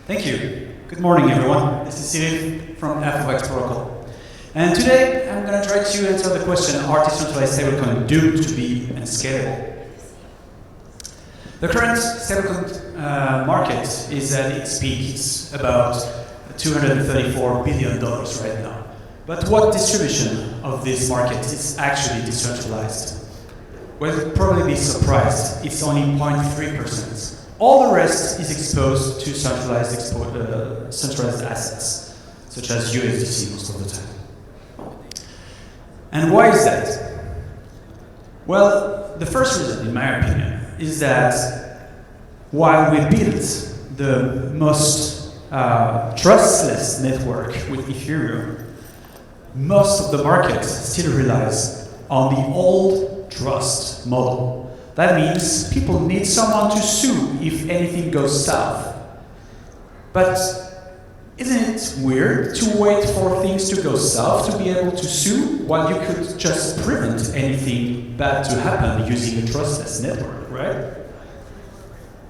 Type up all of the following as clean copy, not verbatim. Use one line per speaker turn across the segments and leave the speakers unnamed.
Thank you. Good morning, everyone. This is Cyrille from FX Protocol. And today, I'm going to try to answer the question, are decentralized stablecoins doomed to be unscalable? The current stablecoin market is at its peak. It's about $234 billion right now. But what distribution of this market is actually decentralized? Well, you'll probably be surprised. It's only 0.3%. All the rest is exposed to centralized assets, such as USDC most of the time. And why is that? Well, the first reason, in my opinion, is that while we built the most trustless network with Ethereum, most of the market still relies on the old trust model. That means people need someone to sue if anything goes south. But isn't it weird to wait for things to go south to be able to sue while you could just prevent anything bad to happen using a trustless network, right?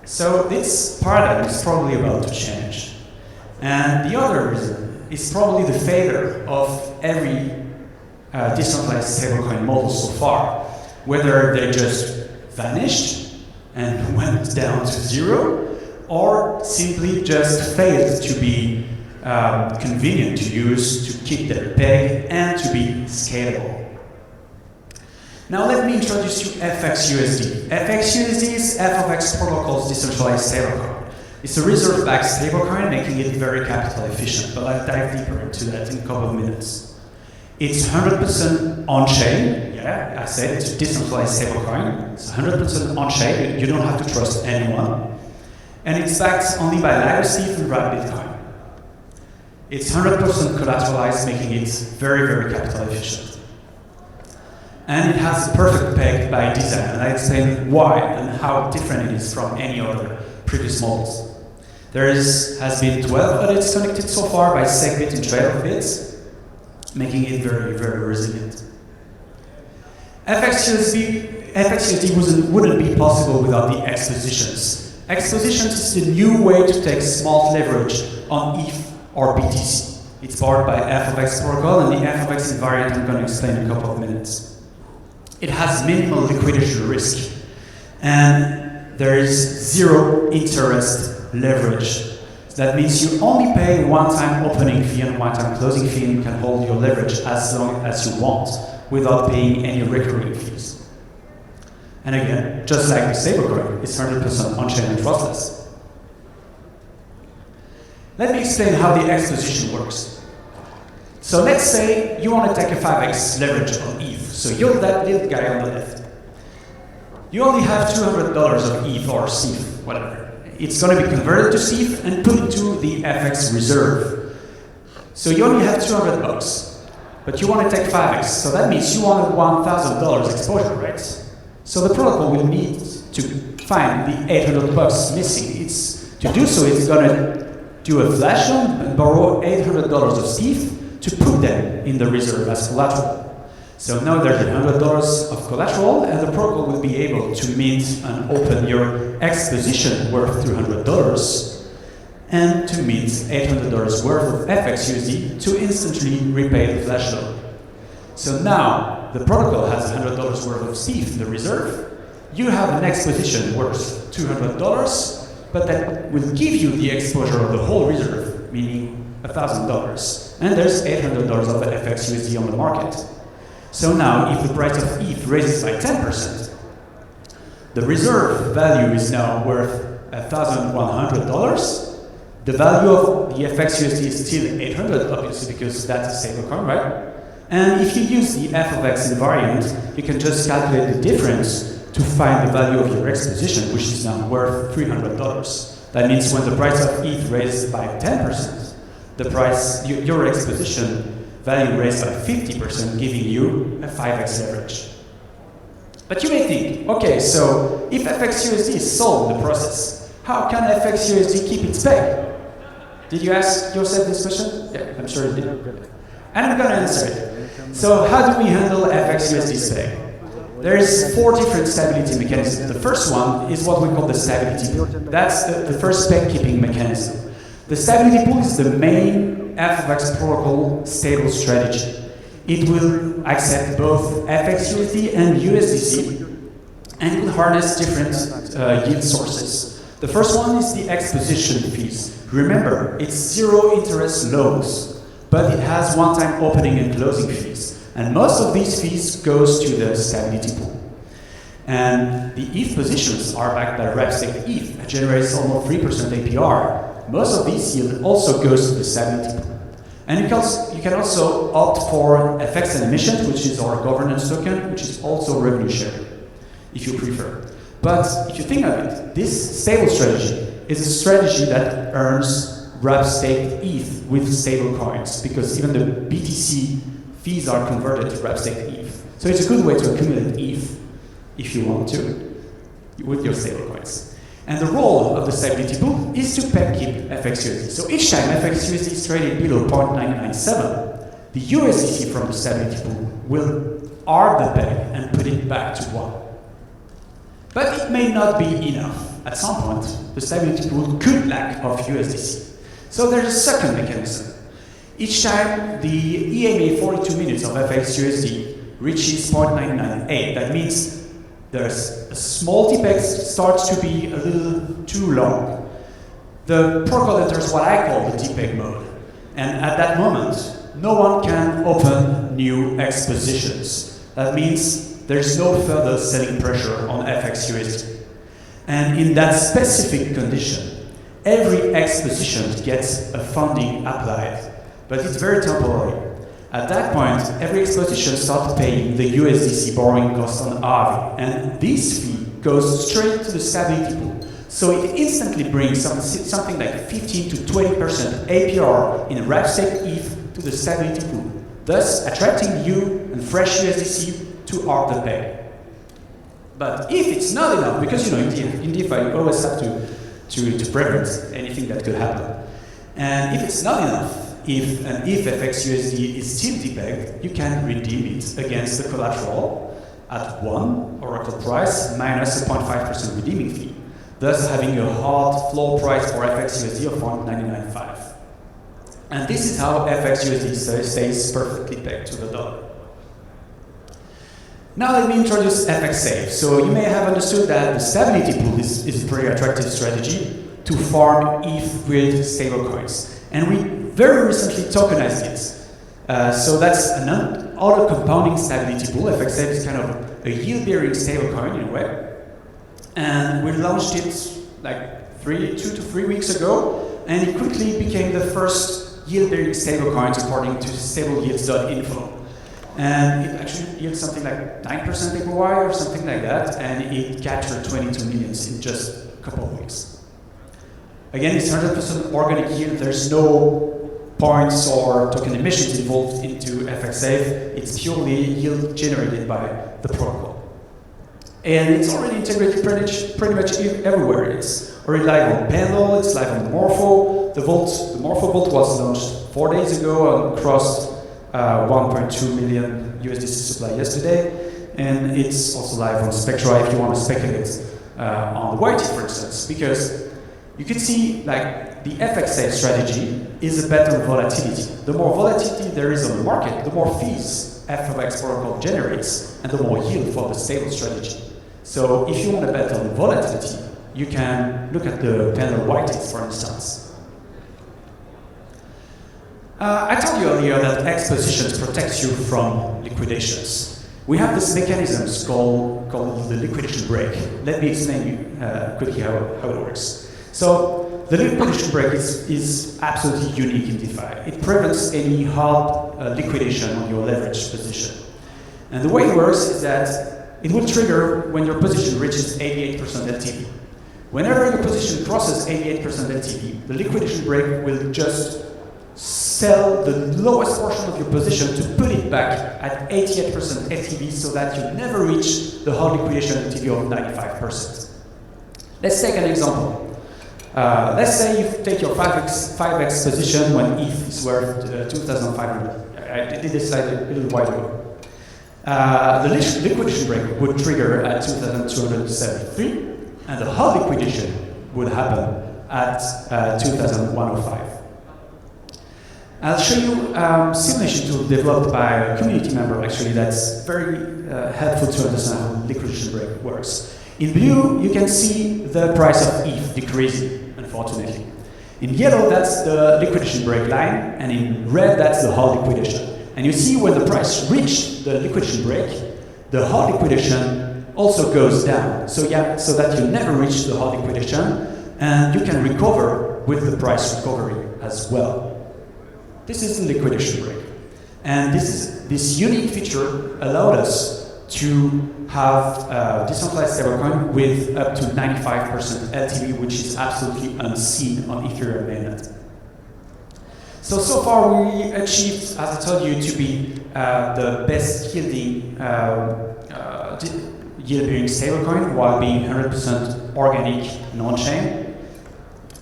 So this paradigm is probably about to change. And the other reason is probably the failure of every decentralized stablecoin model so far, whether they just vanished and went down to zero, or simply just failed to be convenient to use, to keep their peg, and to be scalable. Now let me introduce you FXUSD. FXUSD is FX Protocol's decentralized stablecoin. It's a reserve-backed stablecoin, making it very capital efficient, but I'll dive deeper into that in a couple of minutes. It's 100% on-chain. Yeah, I said it's a decentralized stablecoin. It's 100% on-chain. You don't have to trust anyone. And it's backed only by legacy and wrapped Bitcoin. It's 100% collateralized, making it very, very capital efficient. And it has a perfect peg by design, and I explain why and how different it is from any other previous models. There has been 12 audits connected so far by SegBit and TrailBit, making it very, very resilient. FXUSD wouldn't be possible without the expositions. Expositions is the new way to take smart leverage on ETH or BTC. It's powered by FX protocol, and the FX invariant I'm going to explain in a couple of minutes. It has minimal liquidity risk, and there is zero interest leverage. That means you only pay one-time opening fee and one-time closing fee, and you can hold your leverage as long as you want without paying any recurring fees. And again, just like the stablecoin, it's 100% on-chain and trustless. Let me explain how the exposition works. So let's say you want to take a 5x leverage on ETH. So you're that little guy on the left. You only have $200 of ETH or CETH, whatever. It's going to be converted to CETH and put into the FX reserve. So you only have $200, but you want to take 5x. So that means you want a $1,000 exposure, right? So the protocol will need to find the $800 missing. To do so, it's going to do a flash loan and borrow $800 of CETH to put them in the reserve as collateral. So now there's $100 of collateral, and the protocol will be able to mint and open your exposition worth $200 and to mint $800 worth of FXUSD to instantly repay the flash loan. So now the protocol has $100 worth of CETH in the reserve. You have an exposition worth $200, but that will give you the exposure of the whole reserve, meaning $1,000. And there's $800 of FXUSD on the market. So now, if the price of ETH raises by 10%, the reserve value is now worth $1,100. The value of the FXUSD is still $800, obviously, because that's a stablecoin, right? And if you use the FX invariant, you can just calculate the difference to find the value of your exposition, which is now worth $300. That means when the price of ETH raises by 10%, the price, your exposition value raised by 50%, giving you a 5x leverage. But you may think, okay, so if FXUSD is sold in the process, how can FXUSD keep its peg? Did you ask yourself this question? Yeah, I'm sure you did. And I'm going to answer it. So how do we handle FXUSD's peg? There's 4 different stability mechanisms. The first one is what we call the stability. That's the first peg keeping mechanism. The stability pool is the main FX protocol stable strategy. It will accept both FXUSD and USDC, and it will harness different yield sources. The first one is the exposition fees. Remember, it's zero interest loans, but it has one-time opening and closing fees. And most of these fees goes to the stability pool. And the ETH positions are backed by RepStake ETH, that generates almost 3% APR. Most of this yield also goes to the stability pool. And you can also opt for FX and emissions, which is our governance token, which is also revenue sharing, if you prefer. But if you think of it, this stable strategy is a strategy that earns RepStake ETH with stable coins, because even the BTC fees are converted to RepStake ETH. So it's a good way to accumulate ETH if you want to, with your stable coins. And the role of the stability pool is to peg keep FXUSD. So each time FXUSD is traded below 0.997, the USDC from the stability pool will arb the peg and put it back to 1. But it may not be enough. At some point, the stability pool could lack of USDC. So there's a second mechanism. Each time the EMA 42 minutes of FXUSD reaches 0.998, that means there's a small TPEG starts to be a little too long. The protocol enters what I call the TPEG mode. And at that moment, no one can open new X positions. That means there's no further selling pressure on FXUSD. And in that specific condition, every X position gets a funding applied, but it's very temporary. At that point, every X position starts paying the USDC borrowing cost on RV, and this fee goes straight to the stability pool. So it instantly brings something like 15 to 20% APR in RepStake ETH to the stability pool, thus attracting you and fresh USDC to arb the peg. But if it's not enough, because in DeFi you always have to prevent anything that could happen. And if it's not enough, if FXUSD is still depegged, you can redeem it against the collateral at 1 Oracle price minus a 0.5% redeeming fee, thus having a hard floor price for FXUSD of 0.995. And this is how FXUSD stays perfectly pegged to the dollar. Now let me introduce FXSafe. So you may have understood that the stability pool is a pretty attractive strategy to farm ETH with stablecoins. And we very recently tokenized it. So that's an auto-compounding stability pool. FXSafe is kind of a yield-bearing stablecoin in a way. And we launched it like 2 to 3 weeks ago, and it quickly became the first yield-bearing stablecoin according to stableyields.info. And it actually yields something like 9% APY or something like that, and it captured 22 millions in just a couple of weeks. Again, it's 100% organic yield. There's no points or token emissions involved into FXSafe. It's purely yield generated by the protocol. And it's already integrated pretty much everywhere. It's already live on Pendle, it's live on Morpho. The Morpho Vault was launched 4 days ago and crossed 1.2 million USDC supply yesterday. And it's also live on Spectra if you want to speculate on the YT, for instance, because you can see like the FXSafe strategy is a bet on volatility. The more volatility there is on the market, the more fees FX protocol generates and the more yield for the stable strategy. So if you want to bet on volatility, you can look at the Pendle YTs, for instance. I told you earlier that X positions protects you from liquidations. We have this mechanism called the liquidation break. Let me explain quickly how it works. So the liquidation break is absolutely unique in DeFi. It prevents any hard liquidation on your leverage position. And the way it works is that it will trigger when your position reaches 88% LTV. Whenever your position crosses 88% LTV, the liquidation break will just sell the lowest portion of your position to put it back at 88% LTV so that you never reach the hard liquidation LTV of 95%. Let's take an example. Let's say you take your 5x position when ETH is worth 2,500. I did this slide a little while ago. The liquidation break would trigger at 2,273, and the hard liquidation would happen at 2,105. I'll show you a simulation tool developed by a community member, actually, that's very helpful to understand how liquidation break works. In blue, you can see the price of ETH decreasing, unfortunately. In yellow, that's the liquidation break line, and in red, that's the hard liquidation. And you see when the price reaches the liquidation break, the hard liquidation also goes down, so that you never reach the hard liquidation, and you can recover with the price recovery as well. This is the liquidation break. And this unique feature allowed us to have decentralized stablecoin with up to 95% LTV, which is absolutely unseen on Ethereum mainnet. So far we achieved, as I told you, to be the best yielding yield-bearing stablecoin while being 100% organic and on-chain.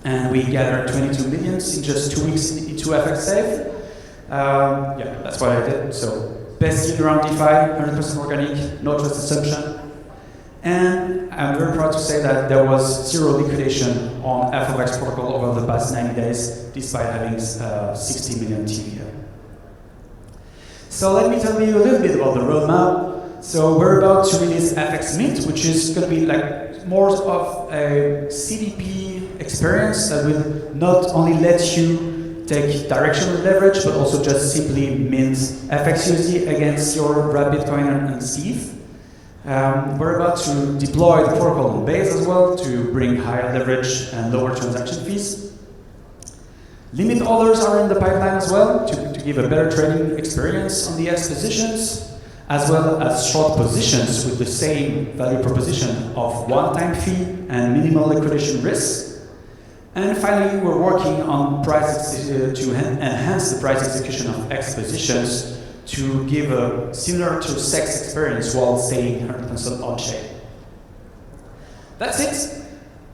And we gathered 22 million in just 2 weeks into FX Safe. Yeah, that's what I did. So best yield around DeFi, 100% organic, no trust assumption. And I'm very proud to say that there was zero liquidation on FX protocol over the past 90 days, despite having 60 million TVL. So let me tell you a little bit about the roadmap. So we're about to release FX Mint, which is going to be like more of a CDP experience that will not only let you take directional leverage, but also just simply mint FXUSD against your wrapped Bitcoin and Steve. We're about to deploy the protocol on Base as well to bring higher leverage and lower transaction fees. Limit orders are in the pipeline as well to give a better trading experience on the X positions, as well as short positions with the same value proposition of one-time fee and minimal liquidation risk. And finally, we're working on to enhance the price execution of X positions to give a similar to SEX experience while staying 100% on-chain. That's it.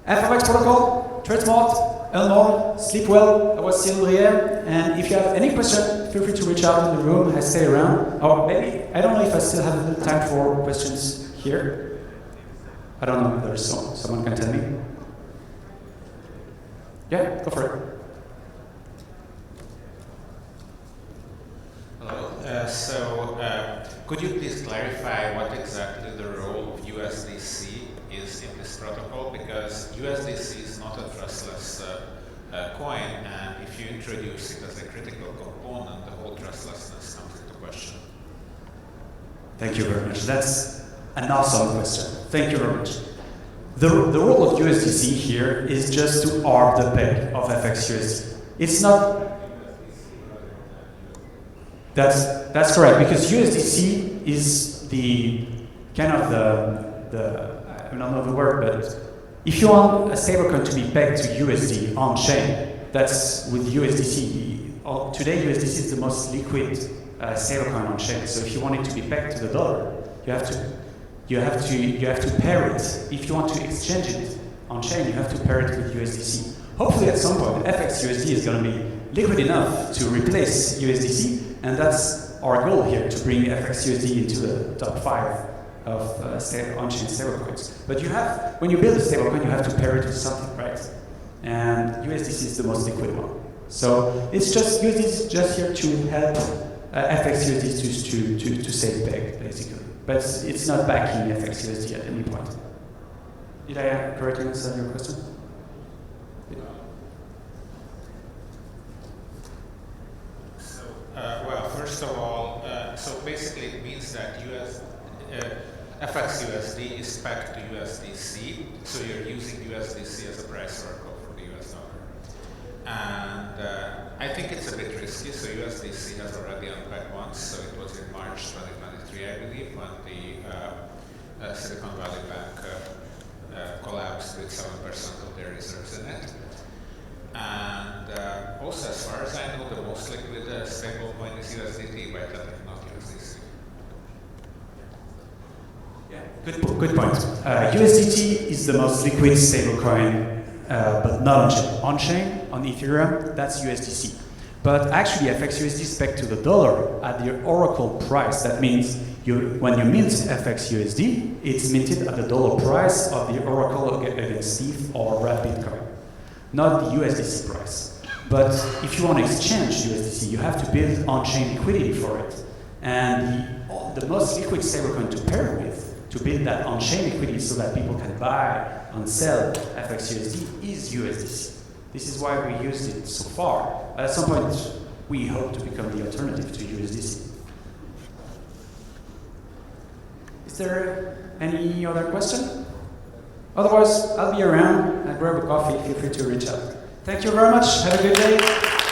FMX protocol, trade smart, earn more, sleep well. I was Cyrille, and if you have any question, feel free to reach out in the room. I stay around. Or maybe, I don't know if I still have a little time for questions here. I don't know if there's someone can tell me. Yeah, go for it.
Hello. Could you please clarify what exactly the role of USDC is in this protocol? Because USDC is not a trustless coin, and if you introduce it as a critical component, the whole trustlessness comes into question.
Thank you very much. That's an awesome question. Thank you very much. The role of USDC here is just to arb the peg of FXUSD. It's not. That's correct, because USDC is the kind of I don't know the word, but if you want a stablecoin to be pegged to USD on chain, that's with USDC. Today USDC is the most liquid stablecoin on chain. So if you want it to be pegged to the dollar, you have to pair it. If you want to exchange it on chain, you have to pair it with USDC. Hopefully at some point, FXUSD is going to be liquid enough to replace USDC, and that's our goal here, to bring FXUSD into the top 5 of on-chain stablecoins. But when you build a stablecoin, you have to pair it with something, right? And USDC is the most liquid one. So it's just USDC is just here to help FXUSD to stay pegged, basically. But it's not backing FXUSD at any point. Did I correctly answer your question?
Well, first of all, so basically it means that FXUSD is pegged to USDC, so you're using USDC as a price oracle for the US dollar. And I think it's a bit risky, so USDC has already unpegged once, so it was in March 2023, I believe, when the Silicon Valley Bank collapsed with 7% of their reserves in it. And also, as far as I know, the most liquid stablecoin is USDT, but not USDC.
Yeah, good point. USDT is the most liquid stablecoin, but not on-chain. On-chain, on Ethereum, that's USDC. But actually, FXUSD is pegged to the dollar at the oracle price. That means when you mint FXUSD, it's minted at the dollar price of the oracle against ETH or wrapped Bitcoin. not the USDC price. But if you want to exchange USDC, you have to build on-chain liquidity for it. And the most liquid stablecoin to pair with, to build that on-chain liquidity so that people can buy and sell FXUSD is USDC. This is why we used it so far. At some point, we hope to become the alternative to USDC. Is there any other question? Otherwise, I'll be around and grab a coffee. Feel free to reach out. Thank you very much. Have a good day.